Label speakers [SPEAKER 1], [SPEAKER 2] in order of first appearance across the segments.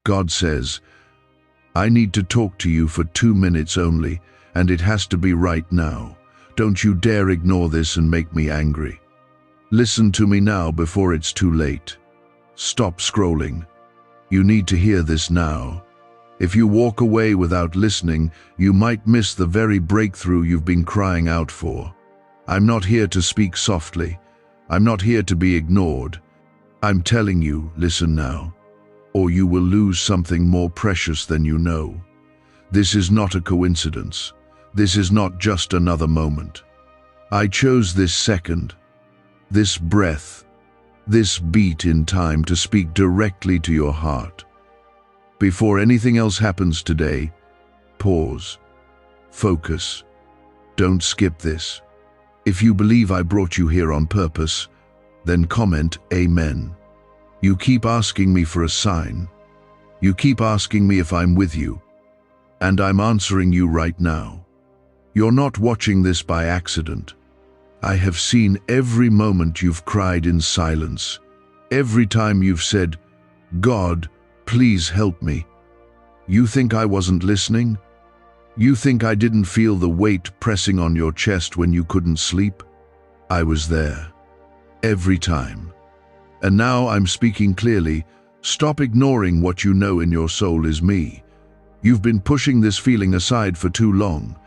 [SPEAKER 1] God says, I need to talk to you for 2 minutes only, and it has to be right now. Don't you dare ignore this and make me angry. Listen to me now before it's too late. Stop scrolling. You need to hear this now. If you walk away without listening, you might miss the very breakthrough you've been crying out for. I'm not here to speak softly. I'm not here to be ignored. I'm telling you, listen now, or you will lose something more precious than you know. This is not a coincidence. This is not just another moment. I chose this second, this breath, this beat in time to speak directly to your heart. Before anything else happens today, pause, focus. Don't skip this. If you believe I brought you here on purpose, then comment Amen. You keep asking me for a sign. You keep asking me if I'm with you. And I'm answering you right now. You're not watching this by accident. I have seen every moment you've cried in silence. Every time you've said, God, please help me. You think I wasn't listening? You think I didn't feel the weight pressing on your chest when you couldn't sleep? I was there. Every time. And now I'm speaking clearly. Stop ignoring what you know in your soul is me. You've been pushing this feeling aside for too long.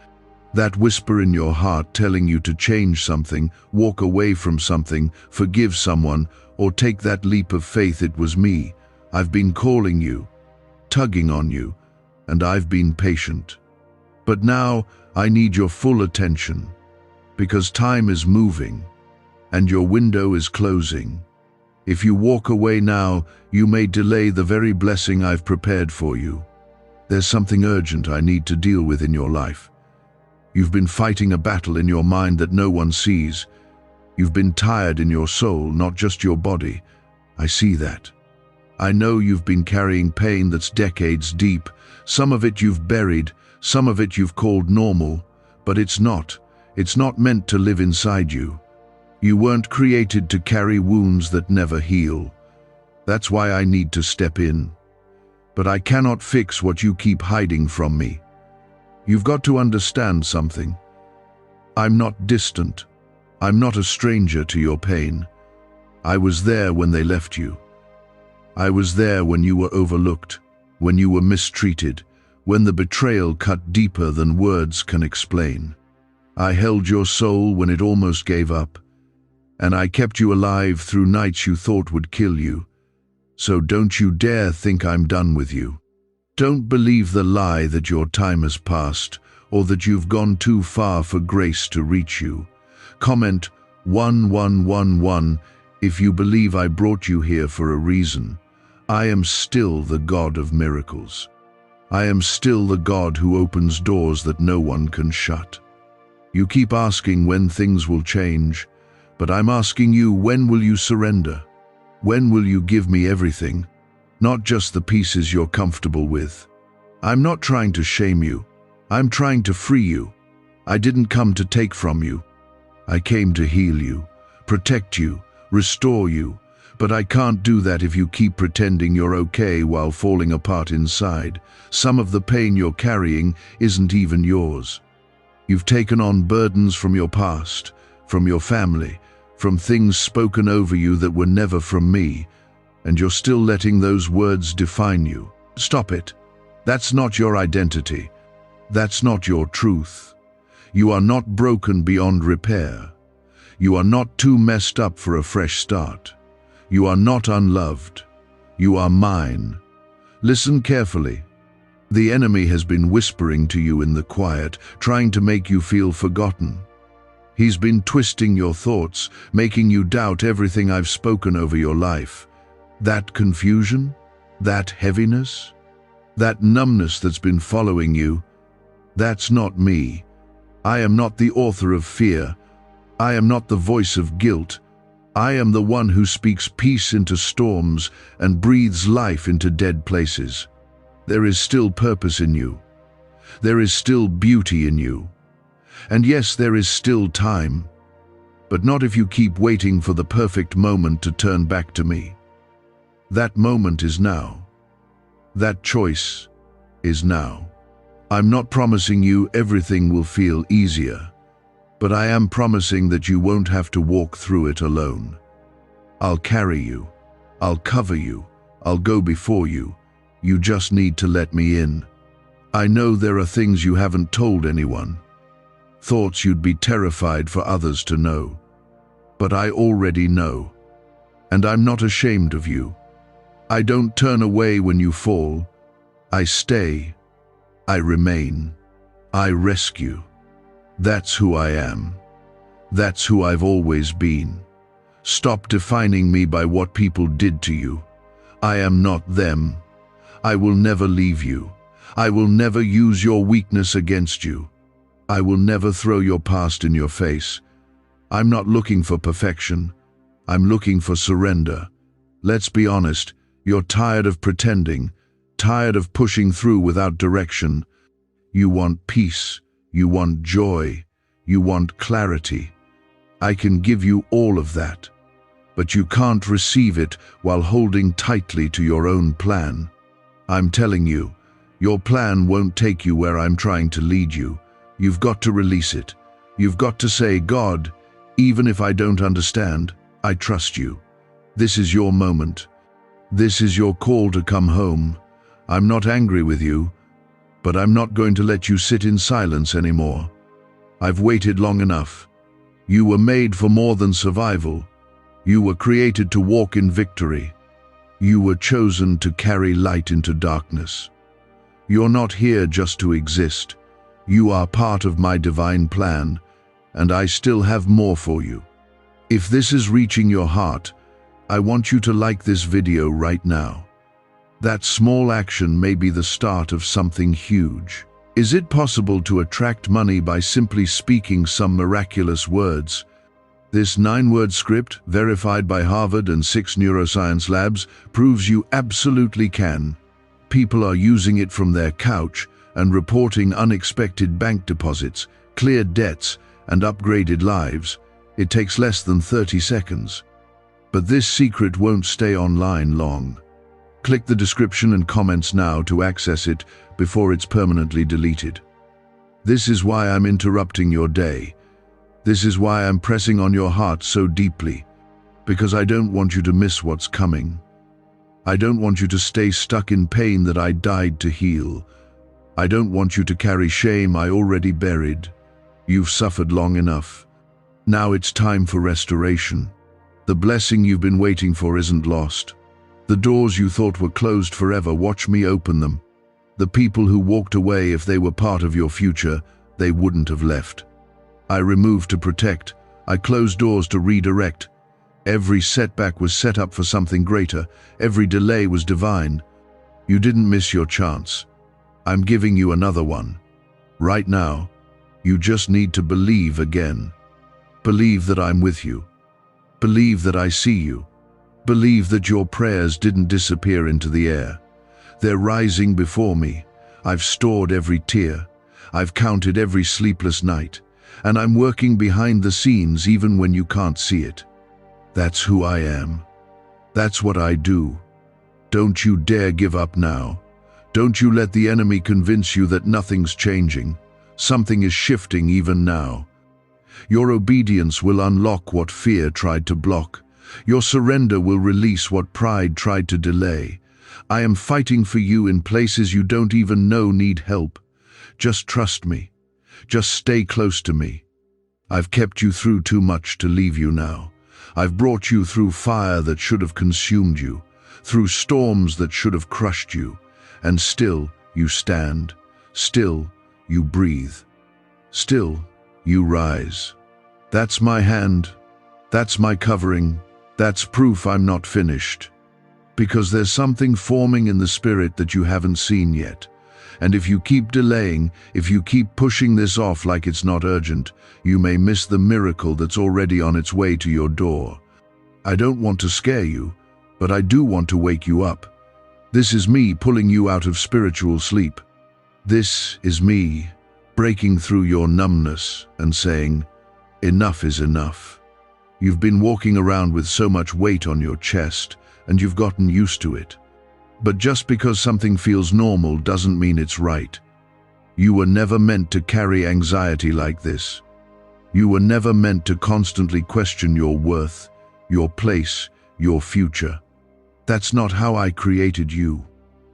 [SPEAKER 1] That whisper in your heart telling you to change something, walk away from something, forgive someone, or take that leap of faith. It was me. I've been calling you, tugging on you, and I've been patient. But now I need your full attention, because time is moving, and your window is closing. If you walk away now, you may delay the very blessing I've prepared for you. There's something urgent I need to deal with in your life. You've been fighting a battle in your mind that no one sees. You've been tired in your soul, not just your body. I see that. I know you've been carrying pain that's decades deep. Some of it you've buried, some of it you've called normal, but it's not. It's not meant to live inside you. You weren't created to carry wounds that never heal. That's why I need to step in. But I cannot fix what you keep hiding from me. You've got to understand something. I'm not distant. I'm not a stranger to your pain. I was there when they left you. I was there when you were overlooked, when you were mistreated, when the betrayal cut deeper than words can explain. I held your soul when it almost gave up, and I kept you alive through nights you thought would kill you. So don't you dare think I'm done with you. Don't believe the lie that your time has passed, or that you've gone too far for grace to reach you. Comment 1111 if you believe I brought you here for a reason. I am still the God of miracles. I am still the God who opens doors that no one can shut. You keep asking when things will change, but I'm asking you, when will you surrender? When will you give me everything? Not just the pieces you're comfortable with. I'm not trying to shame you. I'm trying to free you. I didn't come to take from you. I came to heal you, protect you, restore you. But I can't do that if you keep pretending you're okay while falling apart inside. Some of the pain you're carrying isn't even yours. You've taken on burdens from your past, from your family, from things spoken over you that were never from me. And you're still letting those words define you. Stop it. That's not your identity. That's not your truth. You are not broken beyond repair. You are not too messed up for a fresh start. You are not unloved. You are mine. Listen carefully. The enemy has been whispering to you in the quiet, trying to make you feel forgotten. He's been twisting your thoughts, making you doubt everything I've spoken over your life. That confusion, that heaviness, that numbness that's been following you, that's not me. I am not the author of fear. I am not the voice of guilt. I am the one who speaks peace into storms and breathes life into dead places. There is still purpose in you. There is still beauty in you. And yes, there is still time. But not if you keep waiting for the perfect moment to turn back to me. That moment is now. That choice is now. I'm not promising you everything will feel easier, but I am promising that you won't have to walk through it alone. I'll carry you. I'll cover you. I'll go before you. You just need to let me in. I know there are things you haven't told anyone, thoughts you'd be terrified for others to know. But I already know, and I'm not ashamed of you. I don't turn away when you fall. I stay. I remain. I rescue. That's who I am. That's who I've always been. Stop defining me by what people did to you. I am not them. I will never leave you. I will never use your weakness against you. I will never throw your past in your face. I'm not looking for perfection. I'm looking for surrender. Let's be honest, you're tired of pretending, tired of pushing through without direction. You want peace. You want joy. You want clarity. I can give you all of that, but you can't receive it while holding tightly to your own plan. I'm telling you, your plan won't take you where I'm trying to lead you. You've got to release it. You've got to say, God, even if I don't understand, I trust you. This is your moment. This is your call to come home. I'm not angry with you, but I'm not going to let you sit in silence anymore. I've waited long enough. You were made for more than survival. You were created to walk in victory. You were chosen to carry light into darkness. You're not here just to exist. You are part of my divine plan, and I still have more for you. If this is reaching your heart, I want you to like this video right now. That small action may be the start of something huge. Is it possible to attract money by simply speaking some miraculous words? This 9-word script, verified by Harvard and 6 neuroscience labs, proves you absolutely can. People are using it from their couch and reporting unexpected bank deposits, cleared debts, and upgraded lives. It takes less than 30 seconds. But this secret won't stay online long. Click the description and comments now to access it before it's permanently deleted. This is why I'm interrupting your day. This is why I'm pressing on your heart so deeply, because I don't want you to miss what's coming. I don't want you to stay stuck in pain that I died to heal. I don't want you to carry shame I already buried. You've suffered long enough. Now it's time for restoration. The blessing you've been waiting for isn't lost. The doors you thought were closed forever, watch me open them. The people who walked away, if they were part of your future, they wouldn't have left. I removed to protect. I closed doors to redirect. Every setback was set up for something greater. Every delay was divine. You didn't miss your chance. I'm giving you another one. Right now, you just need to believe again. Believe that I'm with you. Believe that I see you. Believe that your prayers didn't disappear into the air. They're rising before me. I've stored every tear. I've counted every sleepless night. And I'm working behind the scenes even when you can't see it. That's who I am. That's what I do. Don't you dare give up now. Don't you let the enemy convince you that nothing's changing. Something is shifting even now. Your obedience will unlock what fear tried to block. Your surrender will release what pride tried to delay. I am fighting for you in places you don't even know need help. Just trust me. Just stay close to me. I've kept you through too much to leave you now. I've brought you through fire that should have consumed you, through storms that should have crushed you, and still you stand. Still you breathe. Still you rise. That's my hand. That's my covering. That's proof I'm not finished. Because there's something forming in the spirit that you haven't seen yet. And if you keep delaying, if you keep pushing this off like it's not urgent, you may miss the miracle that's already on its way to your door. I don't want to scare you, but I do want to wake you up. This is me pulling you out of spiritual sleep. This is me breaking through your numbness and saying, enough is enough. You've been walking around with so much weight on your chest, and you've gotten used to it. But just because something feels normal doesn't mean it's right. You were never meant to carry anxiety like this. You were never meant to constantly question your worth, your place, your future. That's not how I created you.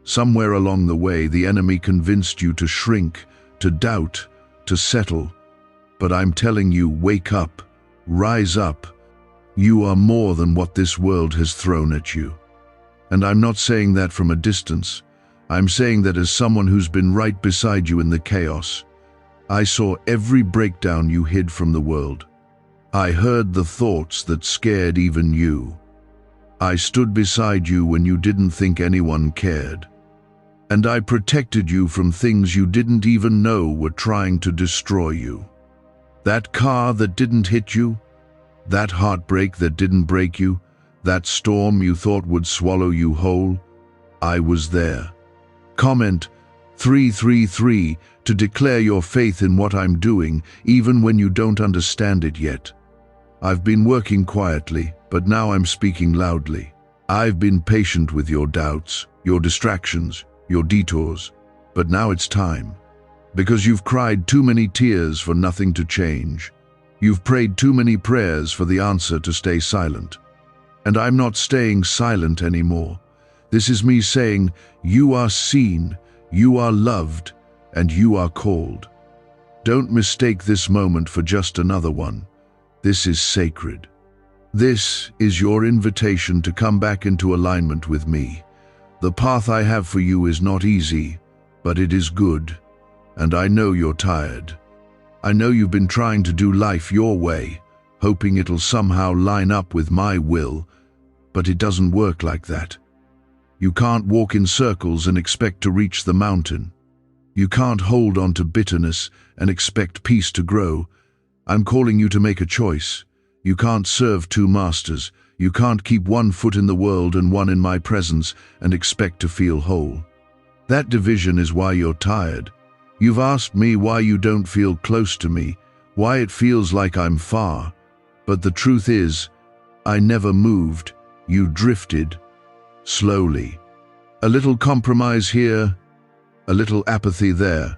[SPEAKER 1] Somewhere along the way, the enemy convinced you to shrink, to doubt, to settle. But I'm telling you, wake up, rise up. You are more than what this world has thrown at you. And I'm not saying that from a distance. I'm saying that as someone who's been right beside you in the chaos. I saw every breakdown you hid from the world. I heard the thoughts that scared even you. I stood beside you when you didn't think anyone cared. And I protected you from things you didn't even know were trying to destroy you. That car that didn't hit you, that heartbreak that didn't break you, that storm you thought would swallow you whole, I was there. Comment 333 to declare your faith in what I'm doing, even when you don't understand it yet. I've been working quietly, but now I'm speaking loudly. I've been patient with your doubts, your distractions, your detours, but now it's time. Because you've cried too many tears for nothing to change. You've prayed too many prayers for the answer to stay silent. And I'm not staying silent anymore. This is me saying, you are seen, you are loved, and you are called. Don't mistake this moment for just another one. This is sacred. This is your invitation to come back into alignment with me. The path I have for you is not easy, but it is good. And I know you're tired. I know you've been trying to do life your way, hoping it'll somehow line up with my will, but it doesn't work like that. You can't walk in circles and expect to reach the mountain. You can't hold on to bitterness and expect peace to grow. I'm calling you to make a choice. You can't serve two masters. You can't keep one foot in the world and one in my presence and expect to feel whole. That division is why you're tired. You've asked me why you don't feel close to me, why it feels like I'm far. But the truth is, I never moved. You drifted. Slowly. A little compromise here, a little apathy there.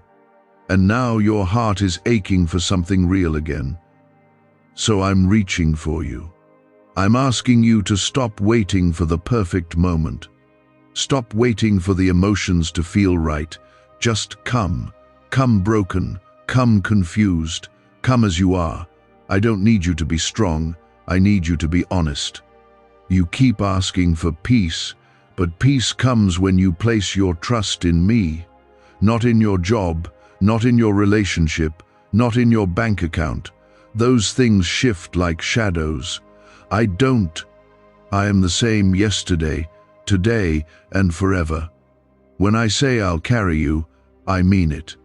[SPEAKER 1] And now your heart is aching for something real again. So I'm reaching for you. I'm asking you to stop waiting for the perfect moment. Stop waiting for the emotions to feel right. Just come. Come broken. Come confused. Come as you are. I don't need you to be strong. I need you to be honest. You keep asking for peace, but peace comes when you place your trust in me. Not in your job, not in your relationship, not in your bank account. Those things shift like shadows. I don't. I am the same yesterday, today, and forever. When I say I'll carry you, I mean it.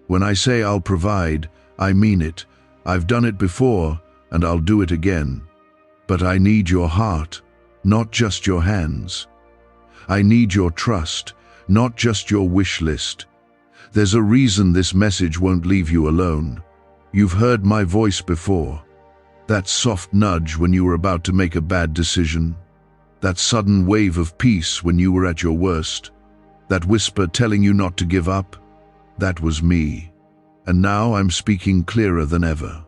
[SPEAKER 1] When I say I'll provide, I mean it. I've done it before, and I'll do it again. But I need your heart, not just your hands. I need your trust, not just your wish list. There's a reason this message won't leave you alone. You've heard my voice before. That soft nudge when you were about to make a bad decision. That sudden wave of peace when you were at your worst. That whisper telling you not to give up. That was me. And now I'm speaking clearer than ever.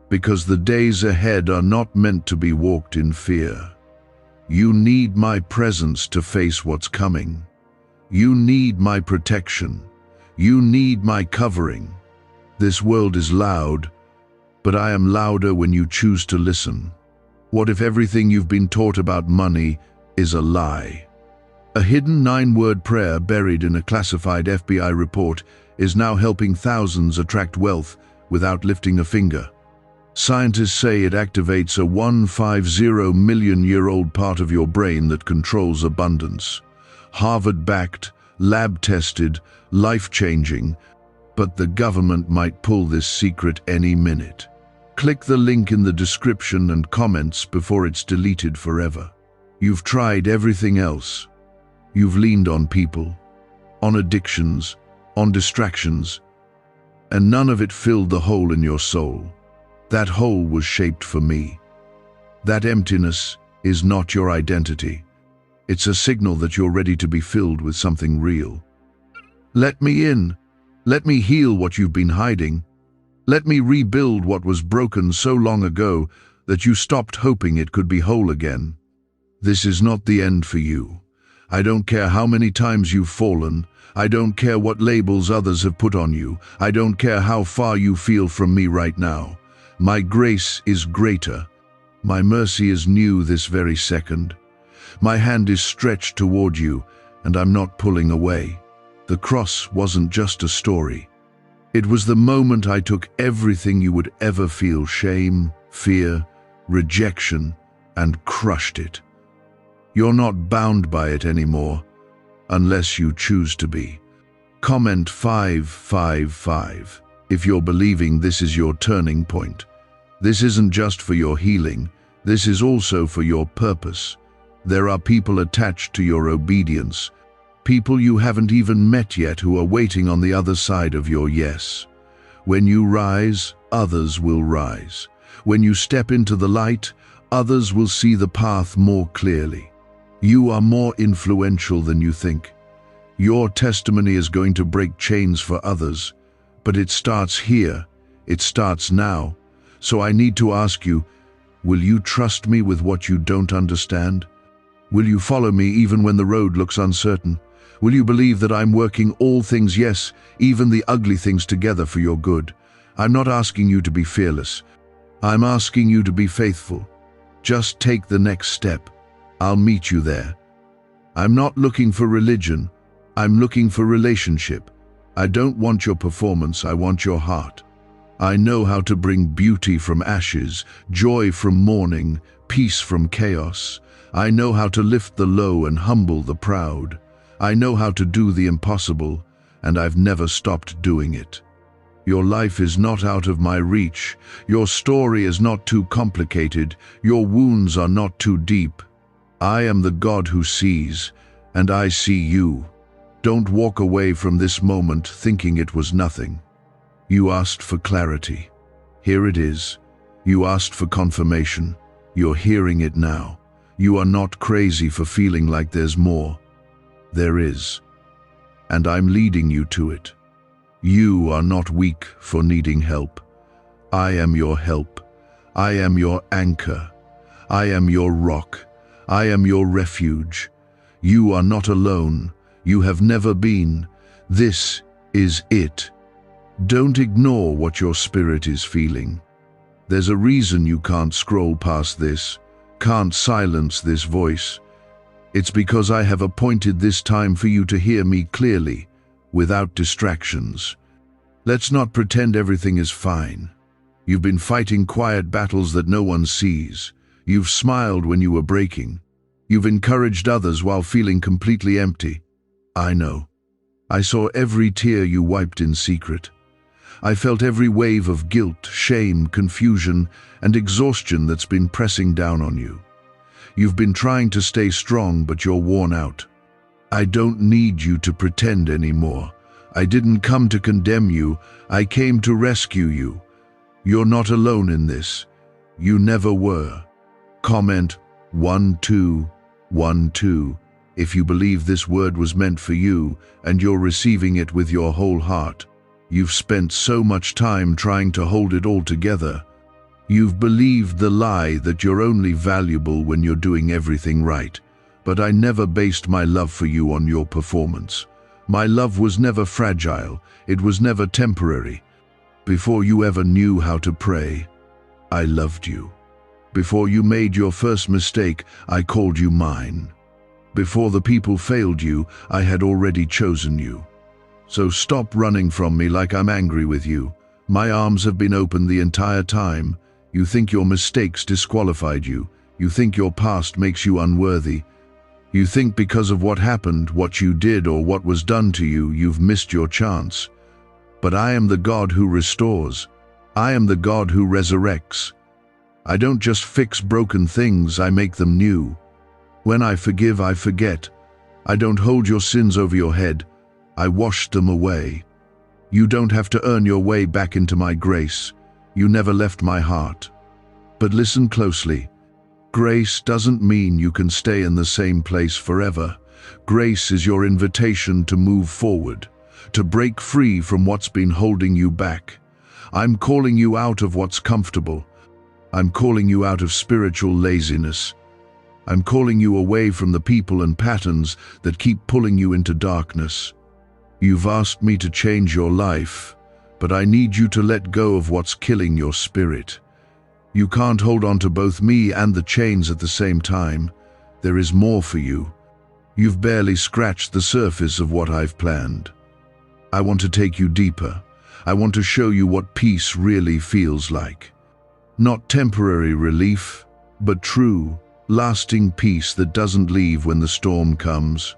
[SPEAKER 1] Because the days ahead are not meant to be walked in fear. You need my presence to face what's coming. You need my protection. You need my covering. This world is loud, but I am louder when you choose to listen. What if everything you've been taught about money is a lie? A hidden 9-word prayer buried in a classified FBI report is now helping thousands attract wealth without lifting a finger. Scientists say it activates a 150-million-year-old part of your brain that controls abundance. Harvard-backed, lab-tested, life-changing, but the government might pull this secret any minute. Click the link in the description and comments before it's deleted forever. You've tried everything else. You've leaned on people, on addictions, on distractions, and none of it filled the hole in your soul. That hole was shaped for me. That emptiness is not your identity. It's a signal that you're ready to be filled with something real. Let me in. Let me heal what you've been hiding. Let me rebuild what was broken so long ago that you stopped hoping it could be whole again. This is not the end for you. I don't care how many times you've fallen. I don't care what labels others have put on you. I don't care how far you feel from me right now. My grace is greater. My mercy is new this very second. My hand is stretched toward you, and I'm not pulling away. The cross wasn't just a story. It was the moment I took everything you would ever feel, shame, fear, rejection, and crushed it. You're not bound by it anymore, unless you choose to be. Comment 555 if you're believing this is your turning point. This isn't just for your healing, this is also for your purpose. There are people attached to your obedience, people you haven't even met yet who are waiting on the other side of your yes. When you rise, others will rise. When you step into the light, others will see the path more clearly. You are more influential than you think. Your testimony is going to break chains for others, but it starts here. It starts now. So I need to ask you, will you trust me with what you don't understand? Will you follow me even when the road looks uncertain? Will you believe that I'm working all things, yes, even the ugly things together for your good? I'm not asking you to be fearless. I'm asking you to be faithful. Just take the next step. I'll meet you there. I'm not looking for religion. I'm looking for relationship. I don't want your performance, I want your heart. I know how to bring beauty from ashes, joy from mourning, peace from chaos. I know how to lift the low and humble the proud. I know how to do the impossible, and I've never stopped doing it. Your life is not out of my reach. Your story is not too complicated. Your wounds are not too deep. I am the God who sees, and I see you. Don't walk away from this moment thinking it was nothing. You asked for clarity. Here it is. You asked for confirmation. You're hearing it now. You are not crazy for feeling like there's more. There is. And I'm leading you to it. You are not weak for needing help. I am your help. I am your anchor. I am your rock. I am your refuge. You are not alone. You have never been. This is it. Don't ignore what your spirit is feeling. There's a reason you can't scroll past this, can't silence this voice. It's because I have appointed this time for you to hear me clearly, without distractions. Let's not pretend everything is fine. You've been fighting quiet battles that no one sees. You've smiled when you were breaking. You've encouraged others while feeling completely empty. I know. I saw every tear you wiped in secret. I felt every wave of guilt, shame, confusion, and exhaustion that's been pressing down on you. You've been trying to stay strong, but you're worn out. I don't need you to pretend anymore. I didn't come to condemn you. I came to rescue you. You're not alone in this. You never were. Comment 1212 if you believe this word was meant for you and you're receiving it with your whole heart. You've spent so much time trying to hold it all together. You've believed the lie that you're only valuable when you're doing everything right. But I never based my love for you on your performance. My love was never fragile. It was never temporary. Before you ever knew how to pray, I loved you. Before you made your first mistake, I called you mine. Before the people failed you, I had already chosen you. So stop running from me like I'm angry with you. My arms have been open the entire time. You think your mistakes disqualified you. You think your past makes you unworthy. You think because of what happened, what you did, or what was done to you, you've missed your chance. But I am the God who restores. I am the God who resurrects. I don't just fix broken things, I make them new. When I forgive, I forget. I don't hold your sins over your head. I wash them away. You don't have to earn your way back into my grace. You never left my heart. But listen closely. Grace doesn't mean you can stay in the same place forever. Grace is your invitation to move forward, to break free from what's been holding you back. I'm calling you out of what's comfortable. I'm calling you out of spiritual laziness. I'm calling you away from the people and patterns that keep pulling you into darkness. You've asked me to change your life, but I need you to let go of what's killing your spirit. You can't hold on to both me and the chains at the same time. There is more for you. You've barely scratched the surface of what I've planned. I want to take you deeper. I want to show you what peace really feels like. Not temporary relief, but true, lasting peace that doesn't leave when the storm comes.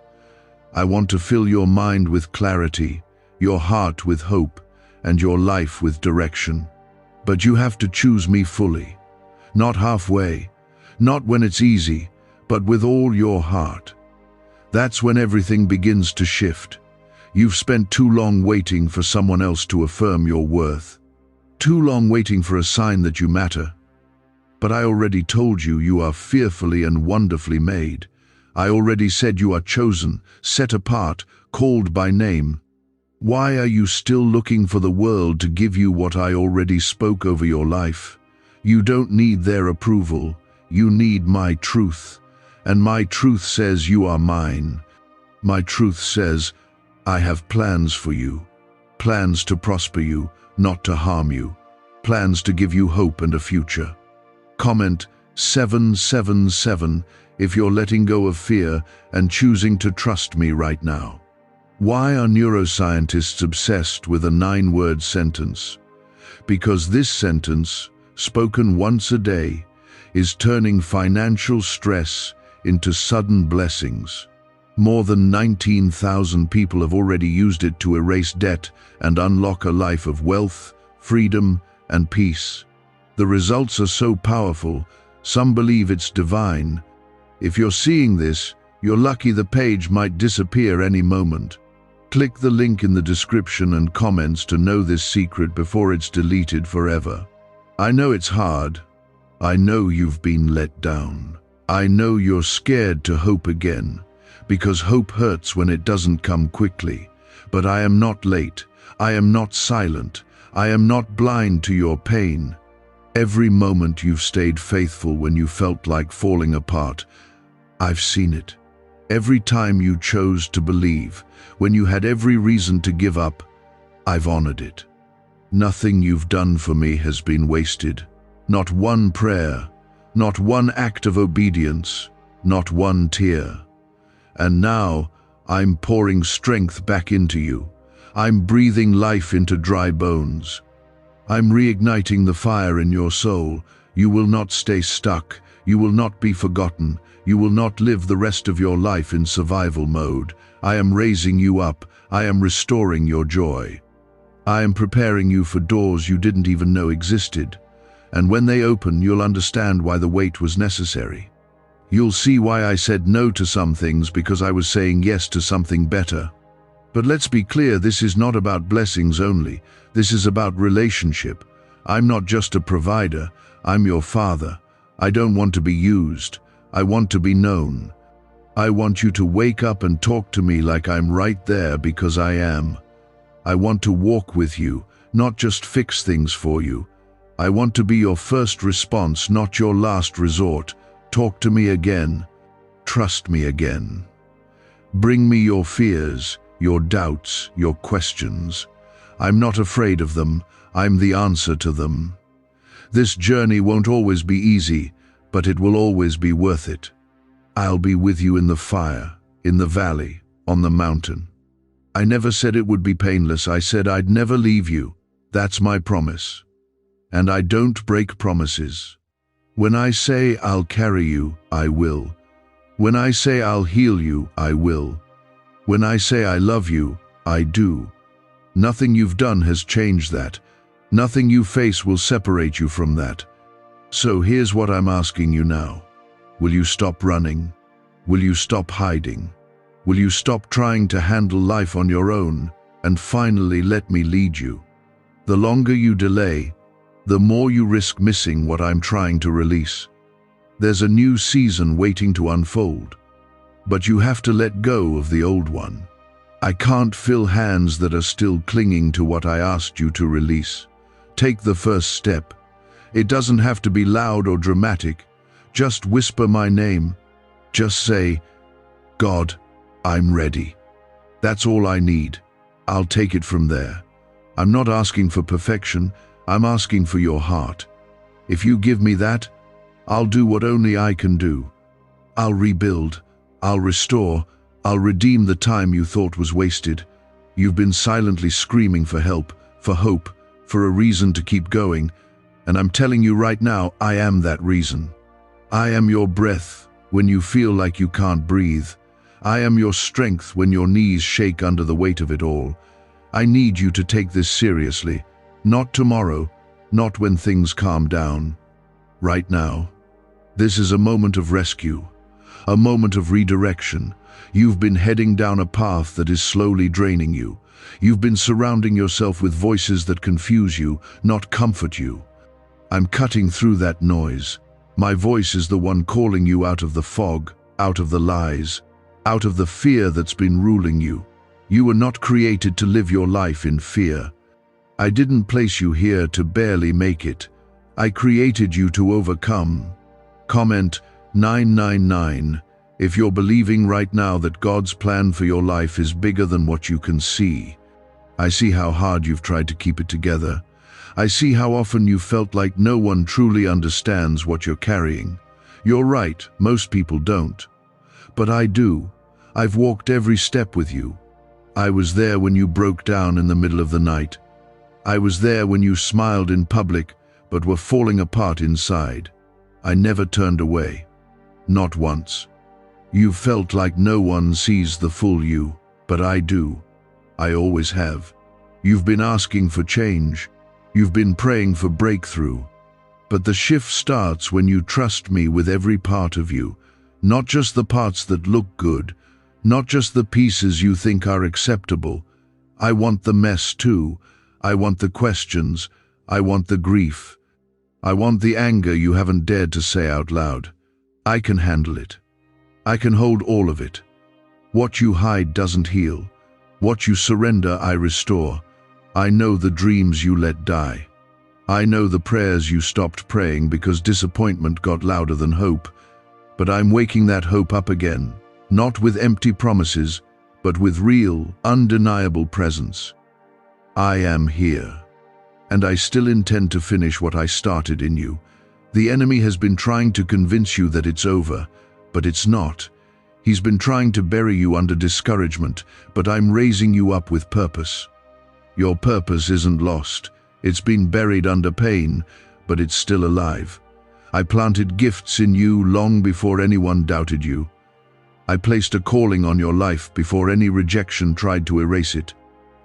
[SPEAKER 1] I want to fill your mind with clarity, your heart with hope, and your life with direction. But you have to choose me fully, not halfway, not when it's easy, but with all your heart. That's when everything begins to shift. You've spent too long waiting for someone else to affirm your worth. Too long waiting for a sign that you matter. But I already told you you are fearfully and wonderfully made. I already said you are chosen, set apart, called by name. Why are you still looking for the world to give you what I already spoke over your life? You don't need their approval. You need my truth. And my truth says you are mine. My truth says, I have plans for you. Plans to prosper you, not to harm you. Plans to give you hope and a future. Comment 777 if you're letting go of fear and choosing to trust me right now. Why are neuroscientists obsessed with a 9-word sentence? Because this sentence, spoken once a day, is turning financial stress into sudden blessings. More than 19,000 people have already used it to erase debt and unlock a life of wealth, freedom, and peace. The results are so powerful, some believe it's divine. If you're seeing this, you're lucky the page might disappear any moment. Click the link in the description and comments to know this secret before it's deleted forever. I know it's hard. I know you've been let down. I know you're scared to hope again, because hope hurts when it doesn't come quickly. But I am not late. I am not silent. I am not blind to your pain. Every moment you've stayed faithful when you felt like falling apart, I've seen it. Every time you chose to believe, when you had every reason to give up, I've honored it. Nothing you've done for me has been wasted. Not one prayer, not one act of obedience, not one tear. And now, I'm pouring strength back into you. I'm breathing life into dry bones. I'm reigniting the fire in your soul. You will not stay stuck. You will not be forgotten. You will not live the rest of your life in survival mode. I am raising you up. I am restoring your joy. I am preparing you for doors you didn't even know existed. And when they open, you'll understand why the wait was necessary. You'll see why I said no to some things because I was saying yes to something better. But let's be clear, this is not about blessings only. This is about relationship. I'm not just a provider. I'm your father. I don't want to be used. I want to be known. I want you to wake up and talk to me like I'm right there because I am. I want to walk with you, not just fix things for you. I want to be your first response, not your last resort. Talk to me again. Trust me again. Bring me your fears, your doubts, your questions. I'm not afraid of them. I'm the answer to them. This journey won't always be easy, but it will always be worth it. I'll be with you in the fire, in the valley, on the mountain. I never said it would be painless. I said I'd never leave you. That's my promise. And I don't break promises. When I say I'll carry you, I will. When I say I'll heal you, I will. When I say I love you, I do. Nothing you've done has changed that. Nothing you face will separate you from that. So here's what I'm asking you now. Will you stop running? Will you stop hiding? Will you stop trying to handle life on your own and finally let me lead you? The longer you delay, the more you risk missing what I'm trying to release. There's a new season waiting to unfold. But you have to let go of the old one. I can't fill hands that are still clinging to what I asked you to release. Take the first step. It doesn't have to be loud or dramatic. Just whisper my name. Just say, God, I'm ready. That's all I need. I'll take it from there. I'm not asking for perfection. I'm asking for your heart. If you give me that, I'll do what only I can do. I'll rebuild. I'll restore. I'll redeem the time you thought was wasted. You've been silently screaming for help, for hope, for a reason to keep going. And I'm telling you right now, I am that reason. I am your breath when you feel like you can't breathe. I am your strength when your knees shake under the weight of it all. I need you to take this seriously. Not tomorrow, not when things calm down. Right now. This is a moment of rescue, a moment of redirection. You've been heading down a path that is slowly draining you. You've been surrounding yourself with voices that confuse you, not comfort you. I'm cutting through that noise. My voice is the one calling you out of the fog, out of the lies, out of the fear that's been ruling you. You were not created to live your life in fear. I didn't place you here to barely make it. I created you to overcome. Comment 999 if you're believing right now that God's plan for your life is bigger than what you can see. I see how hard you've tried to keep it together. I see how often you felt like no one truly understands what you're carrying. You're right, most people don't. But I do. I've walked every step with you. I was there when you broke down in the middle of the night. I was there when you smiled in public, but were falling apart inside. I never turned away. Not once. You felt like no one sees the full you, but I do. I always have. You've been asking for change. You've been praying for breakthrough. But the shift starts when you trust me with every part of you, not just the parts that look good, not just the pieces you think are acceptable. I want the mess too. I want the questions. I want the grief. I want the anger you haven't dared to say out loud. I can handle it. I can hold all of it. What you hide doesn't heal. What you surrender, I restore. I know the dreams you let die. I know the prayers you stopped praying because disappointment got louder than hope. But I'm waking that hope up again, not with empty promises, but with real, undeniable presence. I am here. And I still intend to finish what I started in you. The enemy has been trying to convince you that it's over, but it's not. He's been trying to bury you under discouragement, but I'm raising you up with purpose. Your purpose isn't lost. It's been buried under pain, but it's still alive. I planted gifts in you long before anyone doubted you. I placed a calling on your life before any rejection tried to erase it.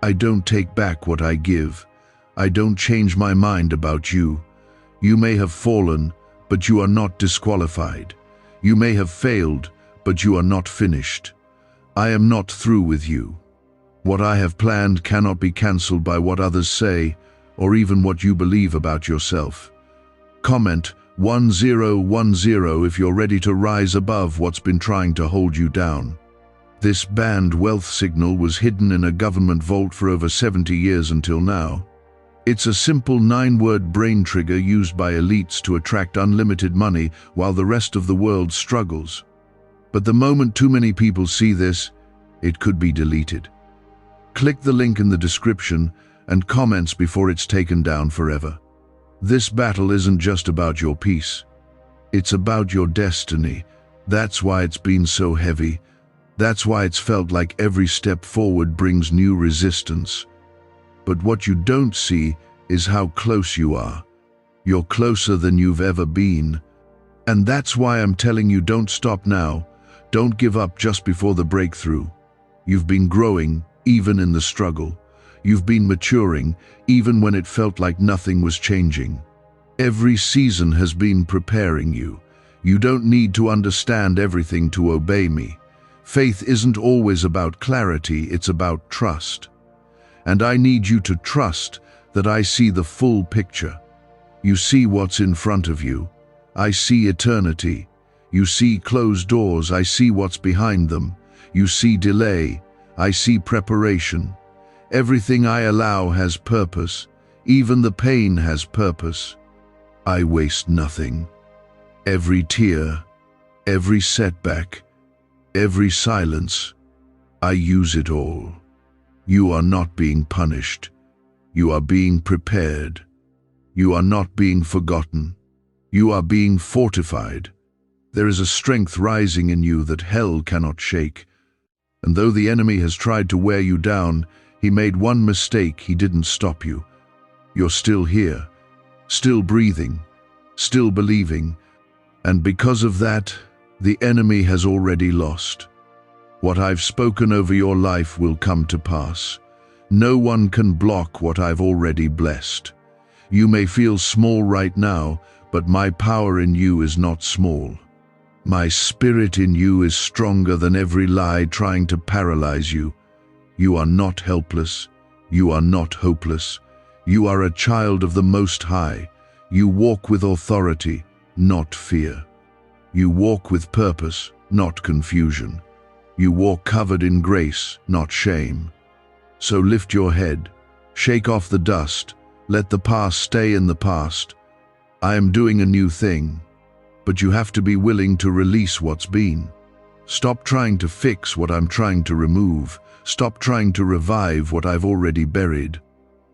[SPEAKER 1] I don't take back what I give. I don't change my mind about you. You may have fallen, but you are not disqualified. You may have failed, but you are not finished. I am not through with you. What I have planned cannot be cancelled by what others say, or even what you believe about yourself. Comment 1010 if you're ready to rise above what's been trying to hold you down. This banned wealth signal was hidden in a government vault for over 70 years until now. It's a simple 9-word brain trigger used by elites to attract unlimited money while the rest of the world struggles. But the moment too many people see this, it could be deleted. Click the link in the description and comments before it's taken down forever. This battle isn't just about your peace. It's about your destiny. That's why it's been so heavy. That's why it's felt like every step forward brings new resistance. But what you don't see is how close you are. You're closer than you've ever been. And that's why I'm telling you, don't stop now. Don't give up just before the breakthrough. You've been growing, even in the struggle. You've been maturing, even when it felt like nothing was changing. Every season has been preparing you. You don't need to understand everything to obey me. Faith isn't always about clarity, it's about trust. And I need you to trust that I see the full picture. You see what's in front of you. I see eternity. You see closed doors, I see what's behind them. You see delay, I see preparation. Everything I allow has purpose. Even the pain has purpose. I waste nothing. Every tear, every setback, every silence, I use it all. You are not being punished. You are being prepared. You are not being forgotten. You are being fortified. There is a strength rising in you that hell cannot shake. And though the enemy has tried to wear you down, he made one mistake: he didn't stop you. You're still here, still breathing, still believing. And because of that, the enemy has already lost. What I've spoken over your life will come to pass. No one can block what I've already blessed. You may feel small right now, but my power in you is not small. My spirit in you is stronger than every lie trying to paralyze you. You are not helpless. You are not hopeless. You are a child of the Most High. You walk with authority, not fear. You walk with purpose, not confusion. You walk covered in grace, not shame. So lift your head, shake off the dust, let the past stay in the past. I am doing a new thing, but you have to be willing to release what's been. Stop trying to fix what I'm trying to remove. Stop trying to revive what I've already buried.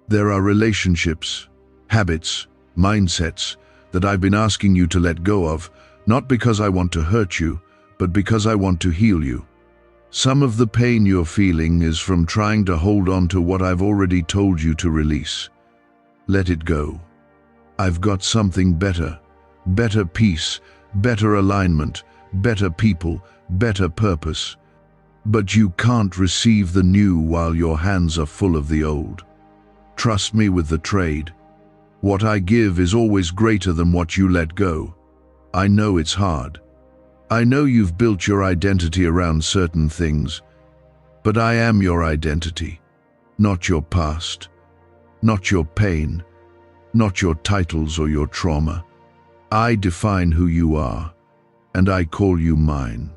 [SPEAKER 1] There are relationships, habits, mindsets that I've been asking you to let go of, not because I want to hurt you, but because I want to heal you. Some of the pain you're feeling is from trying to hold on to what I've already told you to release. Let it go. I've got something better. Better peace, better alignment, better people, better purpose. But you can't receive the new while your hands are full of the old. Trust me with the trade. What I give is always greater than what you let go. I know it's hard. I know you've built your identity around certain things, but I am your identity, not your past, not your pain, not your titles or your trauma. I define who you are, and I call you mine.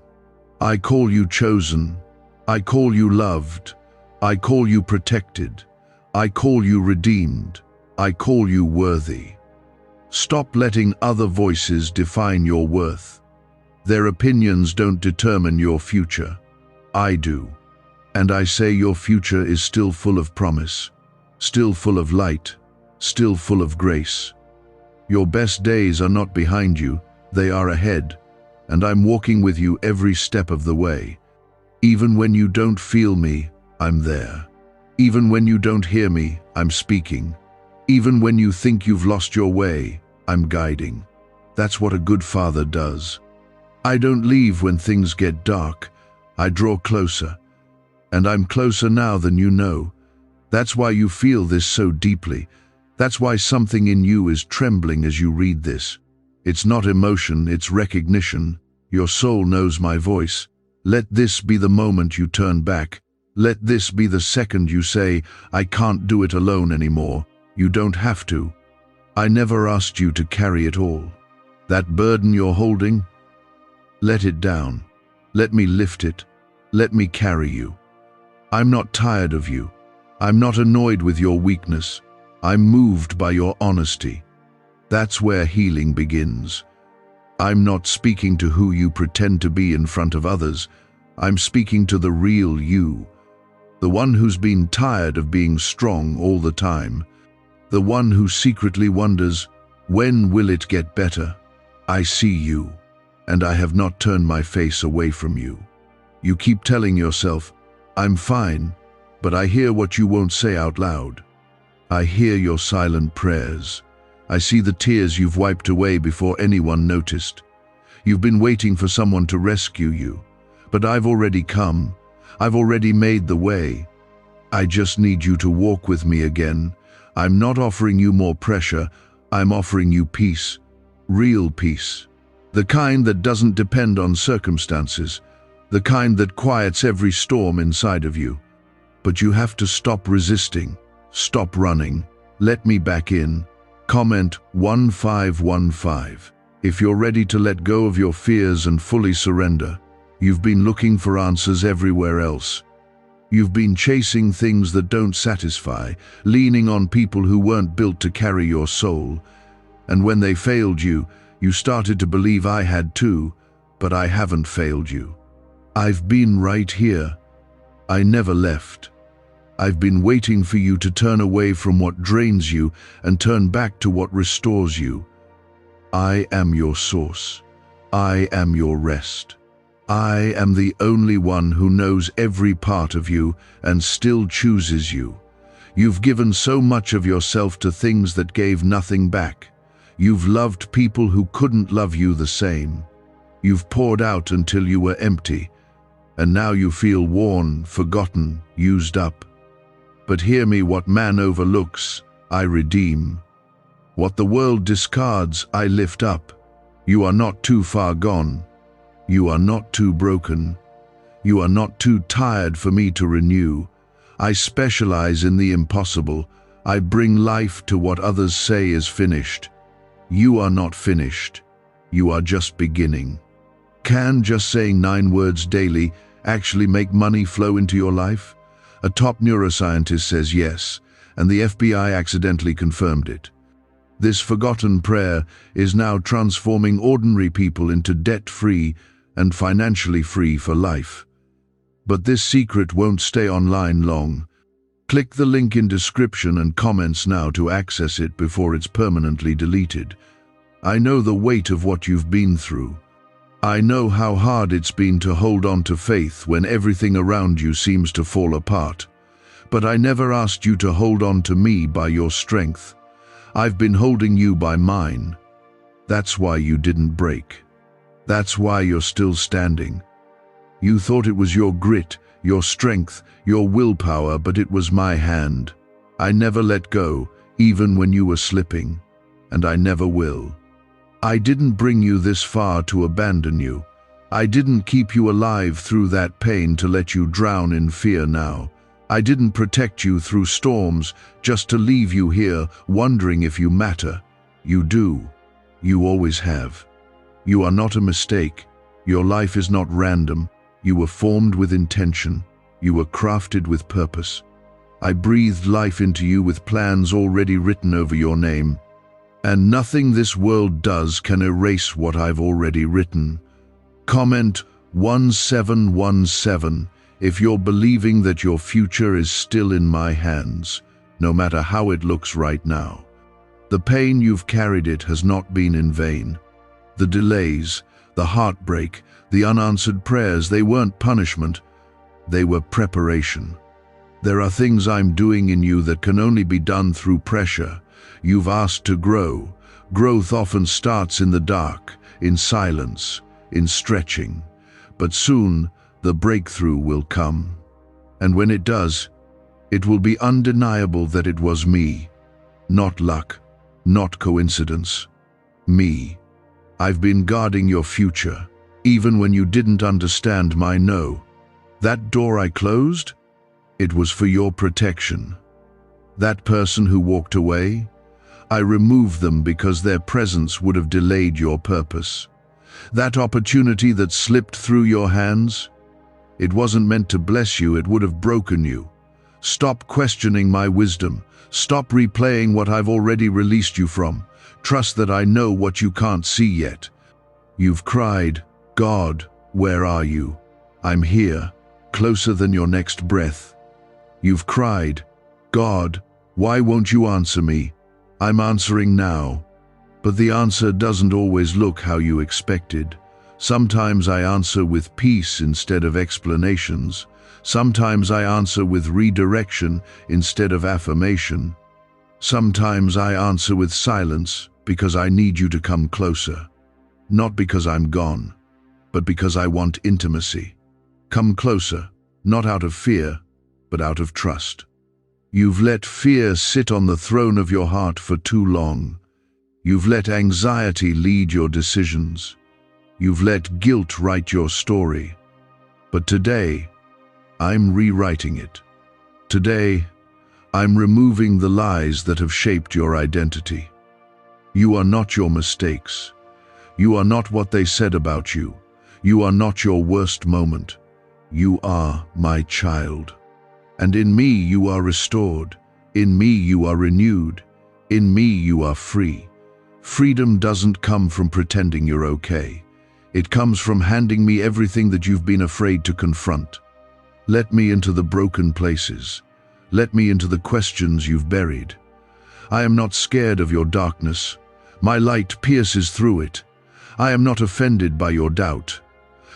[SPEAKER 1] I call you chosen. I call you loved. I call you protected. I call you redeemed. I call you worthy. Stop letting other voices define your worth. Their opinions don't determine your future. I do. And I say your future is still full of promise, still full of light, still full of grace. Your best days are not behind you, they are ahead, and I'm walking with you every step of the way. Even when you don't feel me, I'm there. Even when you don't hear me, I'm speaking. Even when you think you've lost your way, I'm guiding. That's what a good father does. I don't leave when things get dark. I draw closer. And I'm closer now than you know. That's why you feel this so deeply. That's why something in you is trembling as you read this. It's not emotion, it's recognition. Your soul knows my voice. Let this be the moment you turn back. Let this be the second you say, I can't do it alone anymore. You don't have to. I never asked you to carry it all. That burden you're holding, let it down. Let me lift it. Let me carry you. I'm not tired of you. I'm not annoyed with your weakness. I'm moved by your honesty. That's where healing begins. I'm not speaking to who you pretend to be in front of others. I'm speaking to the real you. The one who's been tired of being strong all the time. The one who secretly wonders, when will it get better? I see you. And I have not turned my face away from you. You keep telling yourself, I'm fine, but I hear what you won't say out loud. I hear your silent prayers. I see the tears you've wiped away before anyone noticed. You've been waiting for someone to rescue you, but I've already come. I've already made the way. I just need you to walk with me again. I'm not offering you more pressure. I'm offering you peace, real peace. The kind that doesn't depend on circumstances, the kind that quiets every storm inside of you. But you have to stop resisting, stop running. Let me back in. Comment 1515. If you're ready to let go of your fears and fully surrender, you've been looking for answers everywhere else. You've been chasing things that don't satisfy, leaning on people who weren't built to carry your soul. And when they failed you, you started to believe I had too, but I haven't failed you. I've been right here. I never left. I've been waiting for you to turn away from what drains you and turn back to what restores you. I am your source. I am your rest. I am the only one who knows every part of you and still chooses you. You've given so much of yourself to things that gave nothing back. You've loved people who couldn't love you the same. You've poured out until you were empty, and now you feel worn, forgotten, used up. But hear me, what man overlooks, I redeem. What the world discards, I lift up. You are not too far gone. You are not too broken. You are not too tired for me to renew. I specialize in the impossible. I bring life to what others say is finished. You are not finished. You are just beginning. Can just saying 9 words daily actually make money flow into your life? A top neuroscientist says yes, and the FBI accidentally confirmed it. This forgotten prayer is now transforming ordinary people into debt-free and financially free for life. But this secret won't stay online long. Click the link in description and comments now to access it before it's permanently deleted. I know the weight of what you've been through. I know how hard it's been to hold on to faith when everything around you seems to fall apart. But I never asked you to hold on to me by your strength. I've been holding you by mine. That's why you didn't break. That's why you're still standing. You thought it was your grit, your strength, your willpower, but it was my hand. I never let go, even when you were slipping, and I never will. I didn't bring you this far to abandon you. I didn't keep you alive through that pain to let you drown in fear now. I didn't protect you through storms just to leave you here wondering if you matter. You do. You always have. You are not a mistake. Your life is not random. You were formed with intention. You were crafted with purpose. I breathed life into you with plans already written over your name. And nothing this world does can erase what I've already written. Comment 1717 if you're believing that your future is still in my hands, no matter how it looks right now. The pain you've carried, it has not been in vain. The delays, the heartbreak, the unanswered prayers, they weren't punishment, they were preparation. There are things I'm doing in you that can only be done through pressure. You've asked to grow. Growth often starts in the dark, in silence, in stretching. But soon, the breakthrough will come. And when it does, it will be undeniable that it was me. Not luck, not coincidence. Me. I've been guarding your future, even when you didn't understand my no. That door I closed, it was for your protection. That person who walked away, I removed them because their presence would have delayed your purpose. That opportunity that slipped through your hands, it wasn't meant to bless you, it would have broken you. Stop questioning my wisdom. Stop replaying what I've already released you from. Trust that I know what you can't see yet. You've cried, God, where are you? I'm here, closer than your next breath. You've cried, God, why won't you answer me? I'm answering now. But the answer doesn't always look how you expected. Sometimes I answer with peace instead of explanations. Sometimes I answer with redirection instead of affirmation. Sometimes I answer with silence because I need you to come closer. Not because I'm gone, but because I want intimacy. Come closer, not out of fear, but out of trust. You've let fear sit on the throne of your heart for too long. You've let anxiety lead your decisions. You've let guilt write your story. But today, I'm rewriting it. Today, I'm removing the lies that have shaped your identity. You are not your mistakes. You are not what they said about you. You are not your worst moment. You are my child. And in me you are restored. In me you are renewed. In me you are free. Freedom doesn't come from pretending you're okay. It comes from handing me everything that you've been afraid to confront. Let me into the broken places. Let me into the questions you've buried. I am not scared of your darkness. My light pierces through it. I am not offended by your doubt.